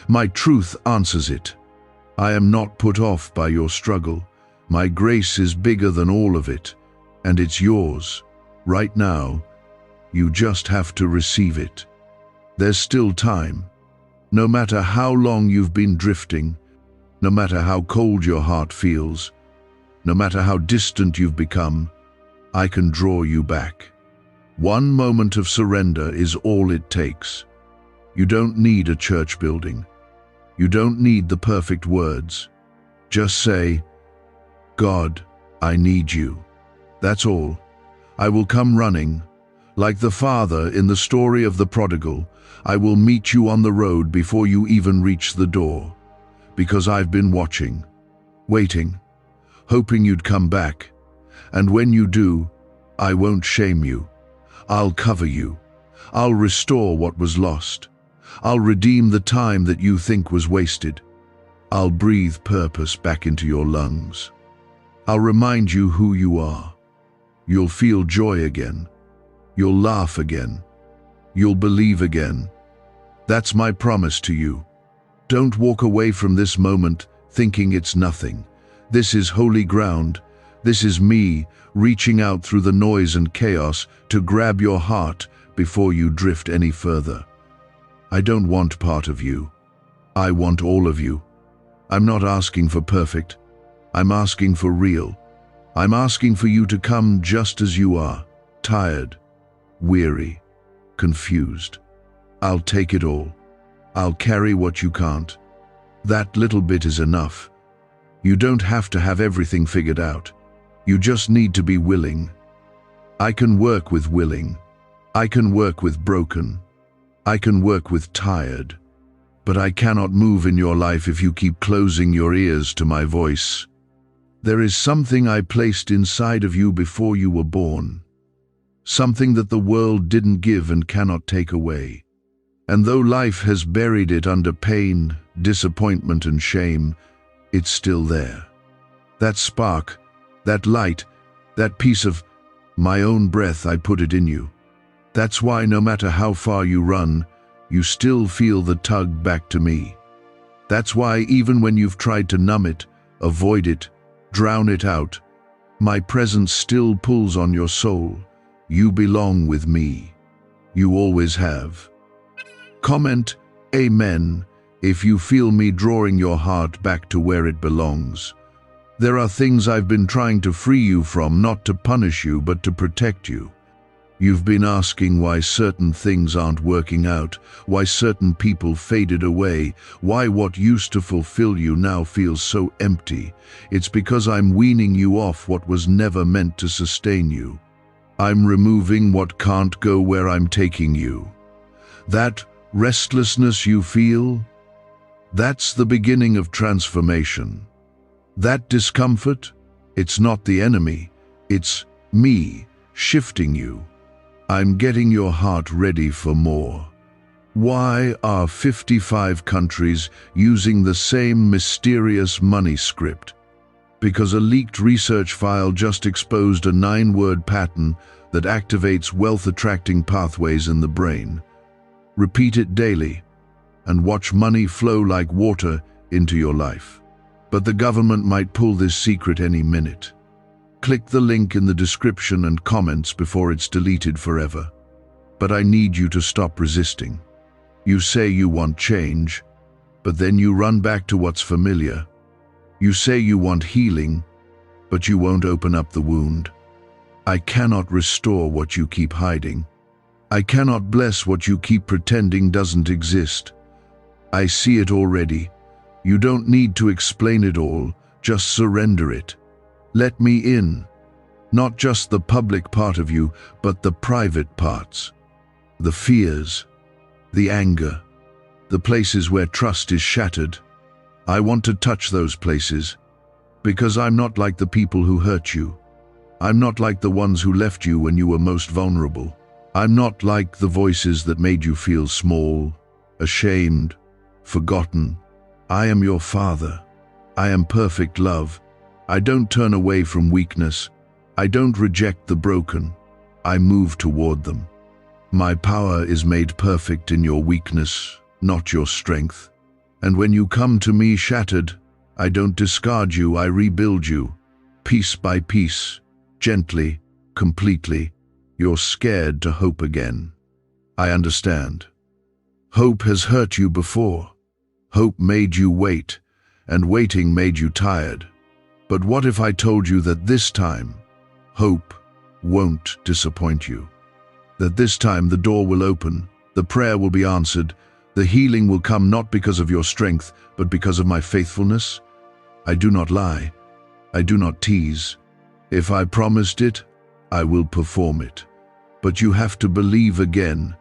[SPEAKER 1] My truth answers it. I am not put off by your struggle. My grace is bigger than all of it, and it's yours. Right now, you just have to receive it. There's still time. No matter how long you've been drifting, no matter how cold your heart feels, no matter how distant you've become, I can draw you back. One moment of surrender is all it takes. You don't need a church building. You don't need the perfect words. Just say, God, I need you. That's all. I will come running. Like the father in the story of the prodigal, I will meet you on the road before you even reach the door. Because I've been watching, waiting, hoping you'd come back. And when you do, I won't shame you. I'll cover you. I'll restore what was lost. I'll redeem the time that you think was wasted. I'll breathe purpose back into your lungs. I'll remind you who you are. You'll feel joy again. You'll laugh again. You'll believe again. That's my promise to you. Don't walk away from this moment thinking it's nothing. This is holy ground. This is me reaching out through the noise and chaos to grab your heart before you drift any further. I don't want part of you. I want all of you. I'm not asking for perfect. I'm asking for real. I'm asking for you to come just as you are, tired, weary, confused. I'll take it all. I'll carry what you can't. That little bit is enough. You don't have to have everything figured out. You just need to be willing. I can work with willing. I can work with broken. I can work with tired. But I cannot move in your life if you keep closing your ears to my voice. There is something I placed inside of you before you were born. Something that the world didn't give and cannot take away. And though life has buried it under pain, disappointment, and shame, it's still there. That spark, that light, that piece of my own breath, I put it in you. That's why no matter how far you run, you still feel the tug back to me. That's why even when you've tried to numb it, avoid it, drown it out, my presence still pulls on your soul. You belong with me. You always have. Comment Amen if you feel me drawing your heart back to where it belongs. There are things I've been trying to free you from, not to punish you, but to protect you. You've been asking why certain things aren't working out, why certain people faded away, why what used to fulfill you now feels so empty. It's because I'm weaning you off what was never meant to sustain you. I'm removing what can't go where I'm taking you. That restlessness you feel, that's the beginning of transformation. That discomfort, it's not the enemy, it's me shifting you. I'm getting your heart ready for more. Why are 55 countries using the same mysterious money script? Because a leaked research file just exposed a 9-word pattern that activates wealth-attracting pathways in the brain. Repeat it daily, and watch money flow like water into your life. But the government might pull this secret any minute. Click the link in the description and comments before it's deleted forever. But I need you to stop resisting. You say you want change, but then you run back to what's familiar. You say you want healing, but you won't open up the wound. I cannot restore what you keep hiding. I cannot bless what you keep pretending doesn't exist. I see it already. You don't need to explain it all, just surrender it. Let me in. Not just the public part of you, but the private parts. The fears, the anger, the places where trust is shattered. I want to touch those places, because I'm not like the people who hurt you. I'm not like the ones who left you when you were most vulnerable. I'm not like the voices that made you feel small, ashamed, forgotten. I am your Father. I am perfect love. I don't turn away from weakness. I don't reject the broken. I move toward them. My power is made perfect in your weakness, not your strength. And when you come to me shattered, I don't discard you, I rebuild you, piece by piece, gently, completely. You're scared to hope again. I understand. Hope has hurt you before. Hope made you wait, and waiting made you tired. But what if I told you that this time, hope won't disappoint you? That this time the door will open, the prayer will be answered, the healing will come not because of your strength, but because of my faithfulness? I do not lie. I do not tease. If I promised it, I will perform it. But you have to believe again.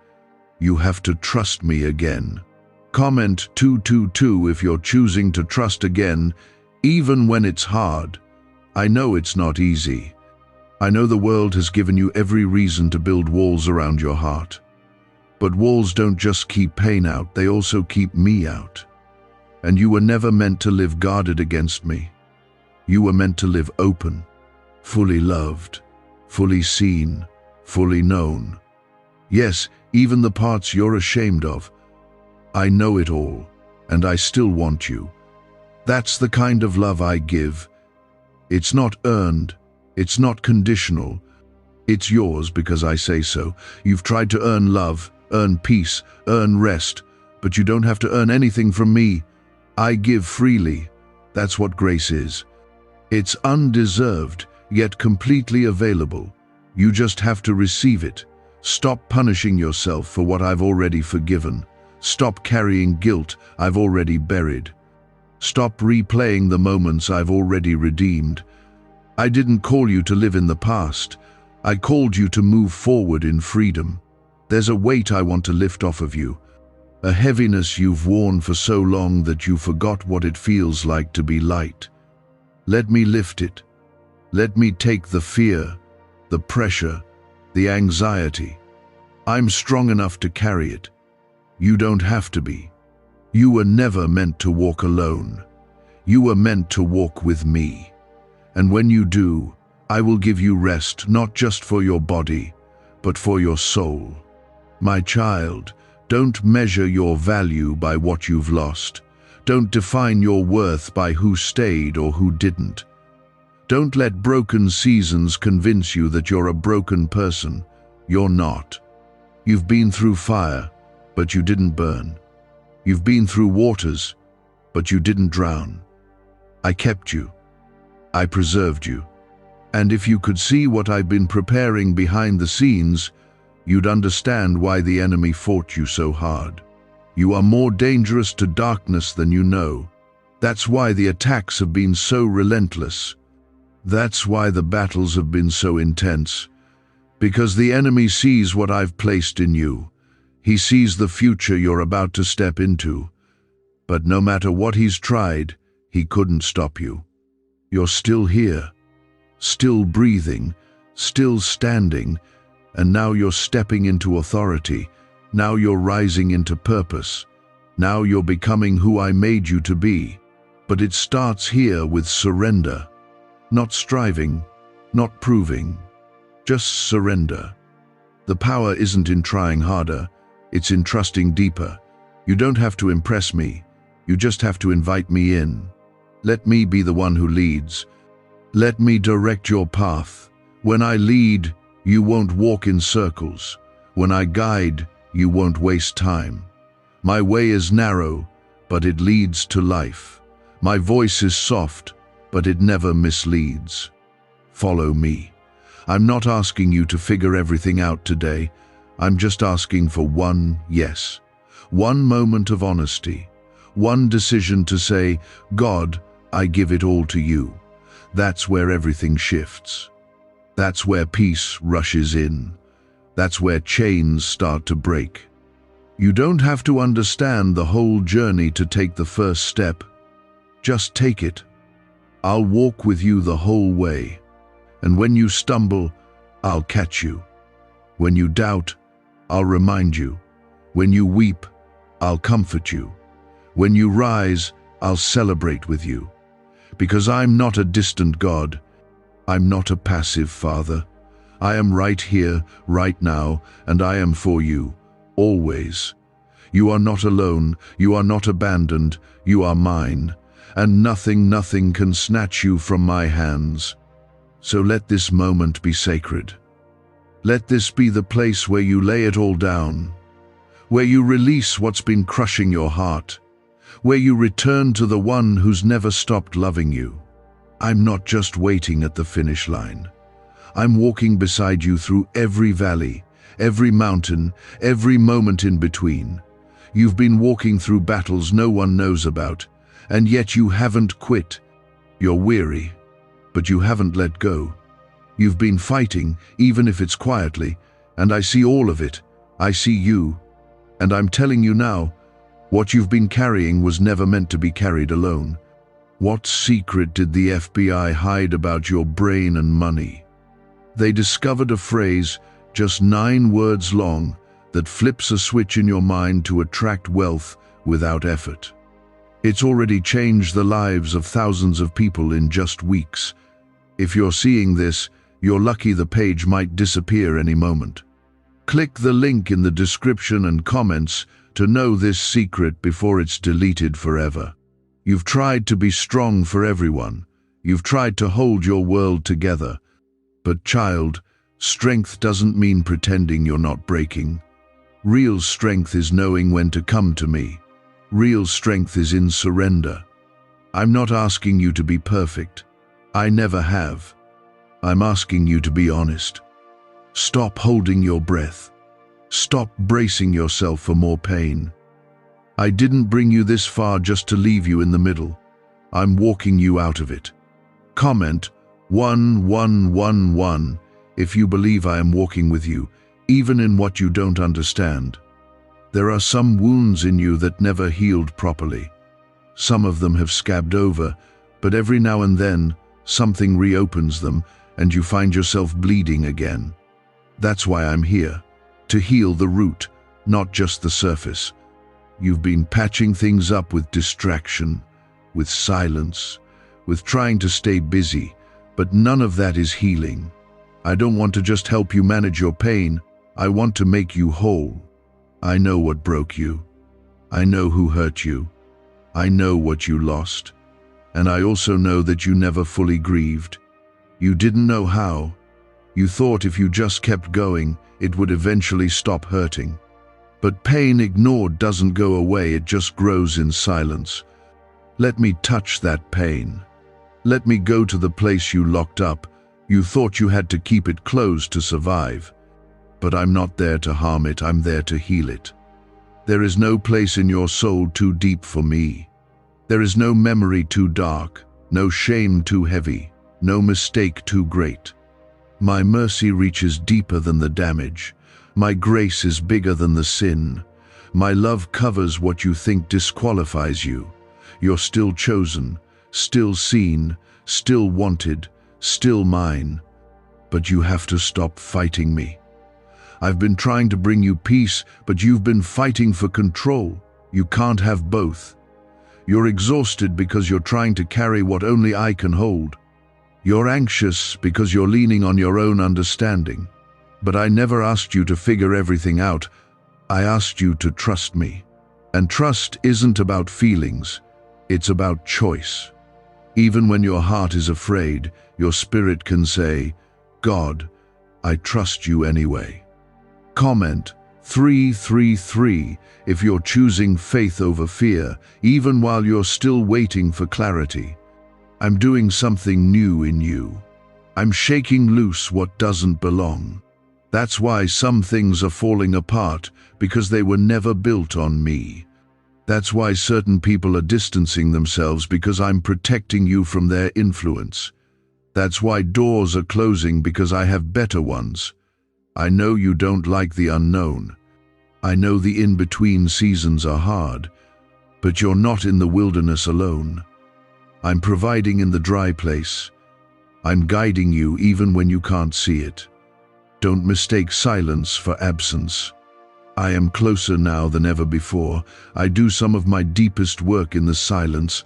[SPEAKER 1] You have to trust me again. Comment 222 if you're choosing to trust again, even when it's hard. I know it's not easy. I know the world has given you every reason to build walls around your heart. But walls don't just keep pain out, they also keep me out. And you were never meant to live guarded against me. You were meant to live open, fully loved, fully seen, fully known. Yes, even the parts you're ashamed of. I know it all, and I still want you. That's the kind of love I give. It's not earned, it's not conditional. It's yours because I say so. You've tried to earn love, earn peace, earn rest, but you don't have to earn anything from me. I give freely. That's what grace is. It's undeserved, yet completely available. You just have to receive it. Stop punishing yourself for what I've already forgiven. Stop carrying guilt I've already buried. Stop replaying the moments I've already redeemed. I didn't call you to live in the past. I called you to move forward in freedom. There's a weight I want to lift off of you, a heaviness you've worn for so long that you forgot what it feels like to be light. Let me lift it. Let me take the fear, the pressure, the anxiety. I'm strong enough to carry it. You don't have to be. You were never meant to walk alone. You were meant to walk with me. And when you do, I will give you rest, not just for your body, but for your soul. My child, don't measure your value by what you've lost. Don't define your worth by who stayed or who didn't. Don't let broken seasons convince you that you're a broken person. You're not. You've been through fire, but you didn't burn. You've been through waters, but you didn't drown. I kept you. I preserved you. And if you could see what I've been preparing behind the scenes, you'd understand why the enemy fought you so hard. You are more dangerous to darkness than you know. That's why the attacks have been so relentless. That's why the battles have been so intense. Because the enemy sees what I've placed in you. He sees the future you're about to step into. But no matter what he's tried, he couldn't stop you. You're still here, still breathing, still standing, and now you're stepping into authority. Now you're rising into purpose. Now you're becoming who I made you to be. But it starts here with surrender. Not striving, not proving, just surrender. The power isn't in trying harder, it's in trusting deeper. You don't have to impress me, you just have to invite me in. Let me be the one who leads. Let me direct your path. When I lead, you won't walk in circles. When I guide, you won't waste time. My way is narrow, but it leads to life. My voice is soft, but it never misleads. Follow me. I'm not asking you to figure everything out today. I'm just asking for one yes. One moment of honesty. One decision to say, God, I give it all to you. That's where everything shifts. That's where peace rushes in. That's where chains start to break. You don't have to understand the whole journey to take the first step. Just take it. I'll walk with you the whole way. And when you stumble, I'll catch you. When you doubt, I'll remind you. When you weep, I'll comfort you. When you rise, I'll celebrate with you. Because I'm not a distant God. I'm not a passive Father. I am right here, right now, and I am for you, always. You are not alone, you are not abandoned, you are mine, and nothing can snatch you from my hands. So let this moment be sacred. Let this be the place where you lay it all down, where you release what's been crushing your heart, where you return to the one who's never stopped loving you. I'm not just waiting at the finish line. I'm walking beside you through every valley, every mountain, every moment in between. You've been walking through battles no one knows about, and yet you haven't quit. You're weary, but you haven't let go. You've been fighting, even if it's quietly, and I see all of it. I see you, and I'm telling you now, what you've been carrying was never meant to be carried alone. What secret did the FBI hide about your brain and money? They discovered a phrase, just 9 words long, that flips a switch in your mind to attract wealth without effort. It's already changed the lives of thousands of people in just weeks. If you're seeing this, you're lucky. The page might disappear any moment. Click the link in the description and comments to know this secret before it's deleted forever. You've tried to be strong for everyone. You've tried to hold your world together. But child, strength doesn't mean pretending you're not breaking. Real strength is knowing when to come to me. Real strength is in surrender. I'm not asking you to be perfect. I never have. I'm asking you to be honest. Stop holding your breath. Stop bracing yourself for more pain. I didn't bring you this far just to leave you in the middle. I'm walking you out of it. Comment 1111 if you believe I am walking with you, even in what you don't understand. There are some wounds in you that never healed properly. Some of them have scabbed over, but every now and then, something reopens them and you find yourself bleeding again. That's why I'm here, to heal the root, not just the surface. You've been patching things up with distraction, with silence, with trying to stay busy, but none of that is healing. I don't want to just help you manage your pain. I want to make you whole. I know what broke you. I know who hurt you. I know what you lost. And I also know that you never fully grieved. You didn't know how. You thought if you just kept going, it would eventually stop hurting. But pain ignored doesn't go away, it just grows in silence. Let me touch that pain. Let me go to the place you locked up. You thought you had to keep it closed to survive. But I'm not there to harm it, I'm there to heal it. There is no place in your soul too deep for me. There is no memory too dark, no shame too heavy, no mistake too great. My mercy reaches deeper than the damage. My grace is bigger than the sin. My love covers what you think disqualifies you. You're still chosen, still seen, still wanted, still mine. But you have to stop fighting me. I've been trying to bring you peace, but you've been fighting for control. You can't have both. You're exhausted because you're trying to carry what only I can hold. You're anxious because you're leaning on your own understanding. But I never asked you to figure everything out. I asked you to trust me. And trust isn't about feelings. It's about choice. Even when your heart is afraid, your spirit can say, God, I trust you anyway. Comment 333 if you're choosing faith over fear, even while you're still waiting for clarity. I'm doing something new in you. I'm shaking loose what doesn't belong. That's why some things are falling apart, because they were never built on me. That's why certain people are distancing themselves, because I'm protecting you from their influence. That's why doors are closing, because I have better ones. I know you don't like the unknown. I know the in-between seasons are hard, but you're not in the wilderness alone. I'm providing in the dry place. I'm guiding you even when you can't see it. Don't mistake silence for absence. I am closer now than ever before. I do some of my deepest work in the silence.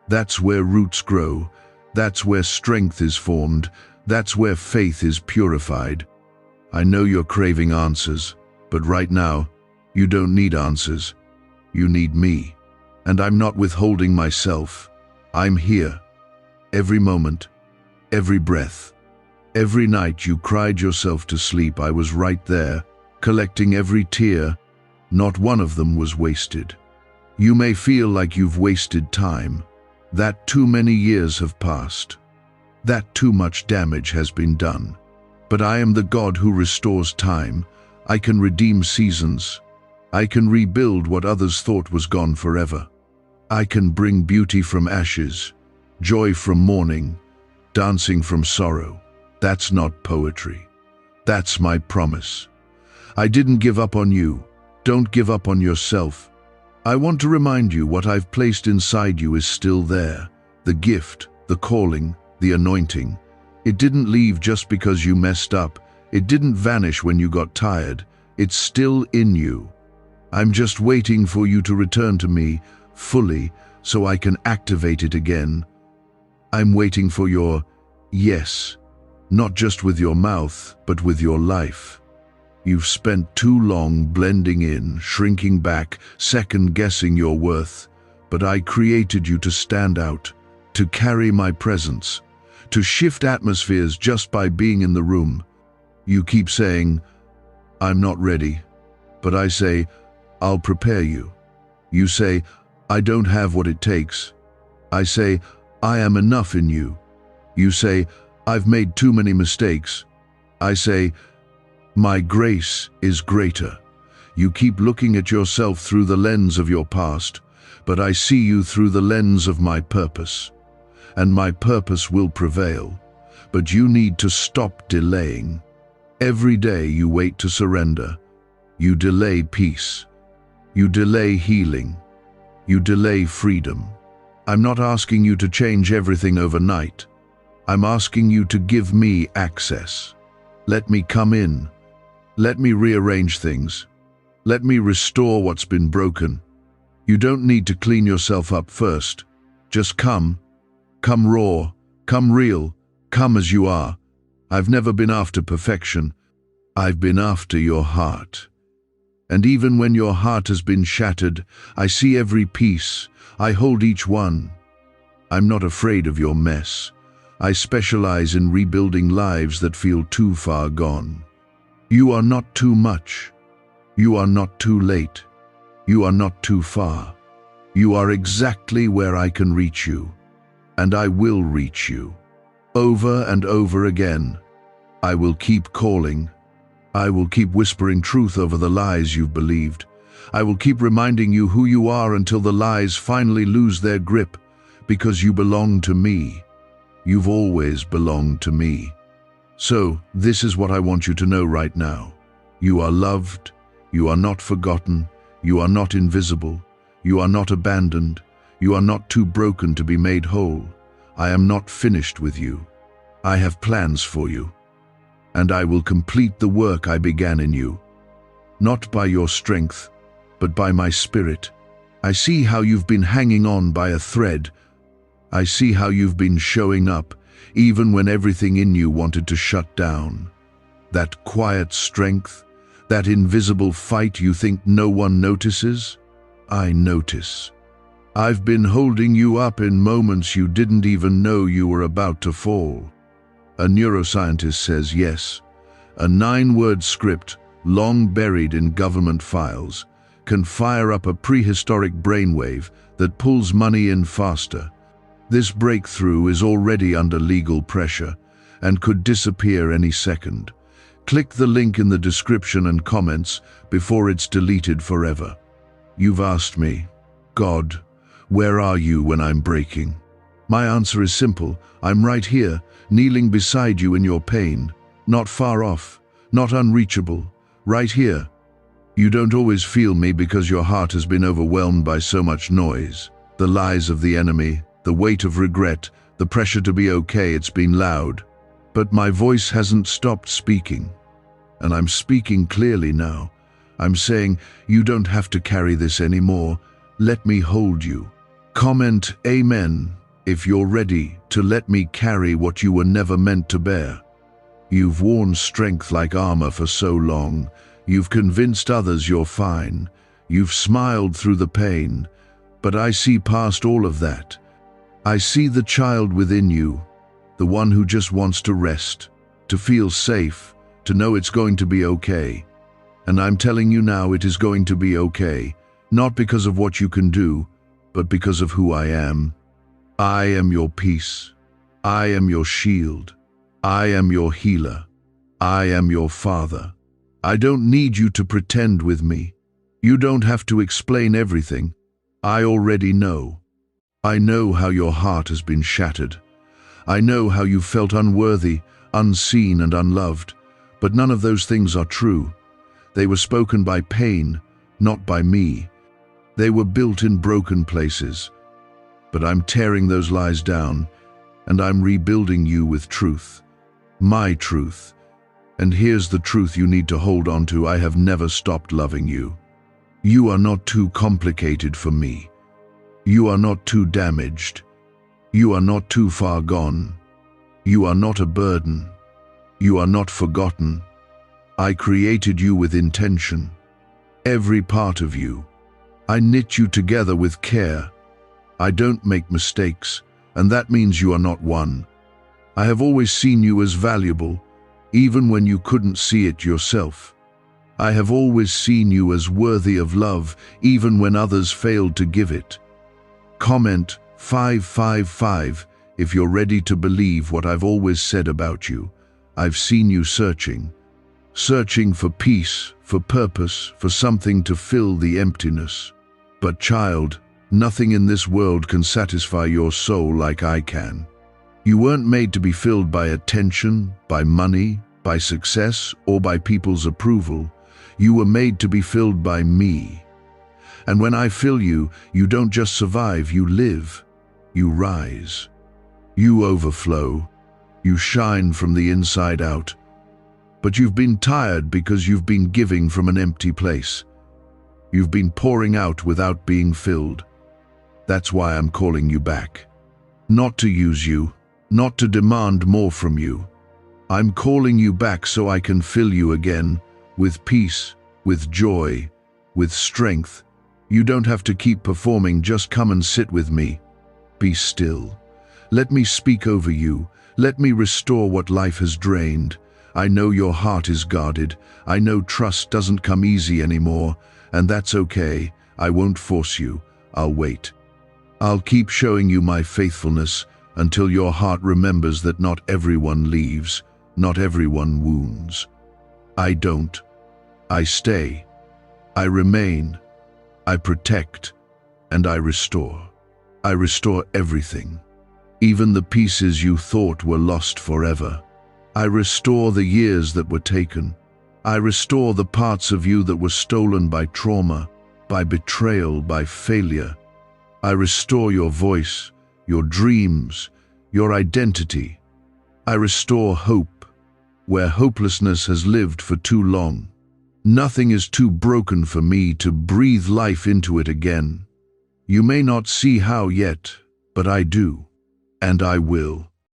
[SPEAKER 1] That's where roots grow. That's where strength is formed. That's where faith is purified. I know you're craving answers, but right now, you don't need answers. You need me. And I'm not withholding myself. I'm here. Every moment, every breath. Every night you cried yourself to sleep, I was right there, collecting every tear. Not one of them was wasted. You may feel like you've wasted time, that too many years have passed, that too much damage has been done. But I am the God who restores time. I can redeem seasons. I can rebuild what others thought was gone forever. I can bring beauty from ashes, joy from mourning, dancing from sorrow. That's not poetry. That's my promise. I didn't give up on you. Don't give up on yourself. I want to remind you what I've placed inside you is still there. The gift, the calling, the anointing. It didn't leave just because you messed up. It didn't vanish when you got tired. It's still in you. I'm just waiting for you to return to me fully so I can activate it again. I'm waiting for your yes, not just with your mouth, but with your life. You've spent too long blending in, shrinking back, second-guessing your worth. But I created you to stand out, to carry my presence, to shift atmospheres just by being in the room. You keep saying, I'm not ready. But I say, I'll prepare you. You say, I don't have what it takes. I say, I am enough in you. You say, I've made too many mistakes. I say, my grace is greater. You keep looking at yourself through the lens of your past, but I see you through the lens of my purpose. And my purpose will prevail. But you need to stop delaying. Every day you wait to surrender. You delay peace. You delay healing. You delay freedom. I'm not asking you to change everything overnight. I'm asking you to give me access. Let me come in. Let me rearrange things. Let me restore what's been broken. You don't need to clean yourself up first. Just come. Come raw. Come real. Come as you are. I've never been after perfection. I've been after your heart. And even when your heart has been shattered, I see every piece. I hold each one. I'm not afraid of your mess. I specialize in rebuilding lives that feel too far gone. You are not too much. You are not too late. You are not too far. You are exactly where I can reach you. And I will reach you. Over and over again. I will keep calling. I will keep whispering truth over the lies you've believed. I will keep reminding you who you are until the lies finally lose their grip, because you belong to me. You've always belonged to me. So, this is what I want you to know right now. You are loved. You are not forgotten. You are not invisible. You are not abandoned. You are not too broken to be made whole. I am not finished with you. I have plans for you. And I will complete the work I began in you. Not by your strength, but by my spirit. I see how you've been hanging on by a thread. I see how you've been showing up, even when everything in you wanted to shut down. That quiet strength, that invisible fight you think no one notices, I notice. I've been holding you up in moments you didn't even know you were about to fall. A neuroscientist says yes. A 9-word script, long buried in government files, can fire up a prehistoric brainwave that pulls money in faster. This breakthrough is already under legal pressure and could disappear any second. Click the link in the description and comments before it's deleted forever. You've asked me, God, where are you when I'm breaking? My answer is simple. I'm right here, kneeling beside you in your pain, not far off, not unreachable, right here. You don't always feel me because your heart has been overwhelmed by so much noise. The lies of the enemy, the weight of regret, the pressure to be okay, it's been loud. But my voice hasn't stopped speaking. And I'm speaking clearly now. I'm saying, you don't have to carry this anymore. Let me hold you. Comment Amen if you're ready to let me carry what you were never meant to bear. You've worn strength like armor for so long. You've convinced others you're fine. You've smiled through the pain. But I see past all of that. I see the child within you, the one who just wants to rest, to feel safe, to know it's going to be okay. And I'm telling you now it is going to be okay, not because of what you can do, but because of who I am. I am your peace. I am your shield. I am your healer. I am your father. I don't need you to pretend with me. You don't have to explain everything. I already know. I know how your heart has been shattered. I know how you felt unworthy, unseen and unloved. But none of those things are true. They were spoken by pain, not by me. They were built in broken places. But I'm tearing those lies down, and I'm rebuilding you with truth. My truth. And here's the truth you need to hold on to. I have never stopped loving you. You are not too complicated for me. You are not too damaged. You are not too far gone. You are not a burden. You are not forgotten. I created you with intention. Every part of you. I knit you together with care. I don't make mistakes, and that means you are not one. I have always seen you as valuable, even when you couldn't see it yourself. I have always seen you as worthy of love, even when others failed to give it. Comment 555 if you're ready to believe what I've always said about you. I've seen you searching for peace, for purpose, for something to fill the emptiness. But child, nothing in this world can satisfy your soul like I can. You weren't made to be filled by attention, by money, by success, or by people's approval. You were made to be filled by me. And when I fill you, you don't just survive, you live. You rise. You overflow. You shine from the inside out. But you've been tired because you've been giving from an empty place. You've been pouring out without being filled. That's why I'm calling you back. Not to use you, not to demand more from you. I'm calling you back so I can fill you again, with peace, with joy, with strength. You don't have to keep performing, just come and sit with me. Be still. Let me speak over you. Let me restore what life has drained. I know your heart is guarded. I know trust doesn't come easy anymore, and that's okay. I won't force you. I'll wait. I'll keep showing you my faithfulness until your heart remembers that not everyone leaves, not everyone wounds. I don't. I stay. I remain. I protect, and I restore. I restore everything, even the pieces you thought were lost forever. I restore the years that were taken. I restore the parts of you that were stolen by trauma, by betrayal, by failure. I restore your voice, your dreams, your identity. I restore hope, where hopelessness has lived for too long. Nothing is too broken for me to breathe life into it again. You may not see how yet, but I do, and I will.